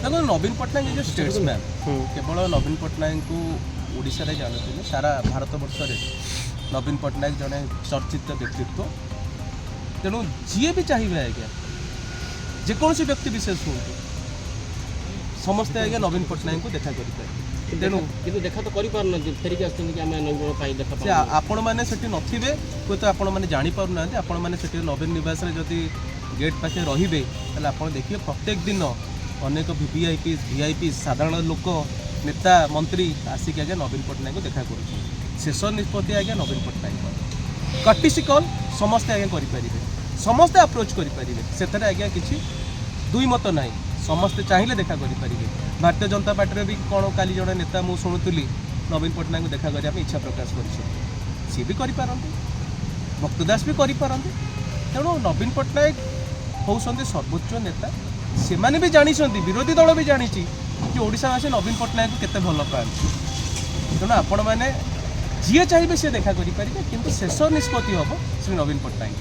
देखो नवीन Patnaik is statesman केवल नवीन पट्टनायक को ओडिशा रे जानते सारा भारत वर्ष रे नवीन पट्टनायक जड़े चर्चित व्यक्तित्व तेणु जी भी चाहिए आज्ञा जेकोसी व्यक्ति विशेष हूँ समस्ते आज्ञा नवीन पट्टनायक को देखा करें तेणु देखा तो फेरिक देखा आपण मैंने नथिबे हुए तो आपण मैंने जापर ना आपण मैंने नवीन निवास जदि गेट पाखे रे आप देखिए प्रत्येक दिन अनेक वीआईपी साधारण लोक नेता मंत्री आसिक आज्ञा नवीन पट्टनायक को देखा कर शेष निष्पत्ति आज्ञा नवीन पट्टनायक कटिसी कल समस्ते आज्ञा करें समस्ते अप्रोच करें से आज्ञा किसी दुई मत ना समस्ते चाहिए देखा करें भारतीय जनता पार्टी भी कौन काली जड़े नेता मुझे शुणुली नवीन पट्टनायक को देखा करने इच्छा प्रकाश कर भी करें भक्त दास भी करें तेणु नवीन पट्टनायक होउछन्ते सर्वोच्च नेता से माने भी जानी विरोधी दल भी जानी कि ओडिशावासी नवीन पट्टनायक को केते भल पाती तेणु आपण मैंने जी चाहिए सी देखा करें किंतु शेष निष्पत्ति हम श्री नवीन पट्टनायक।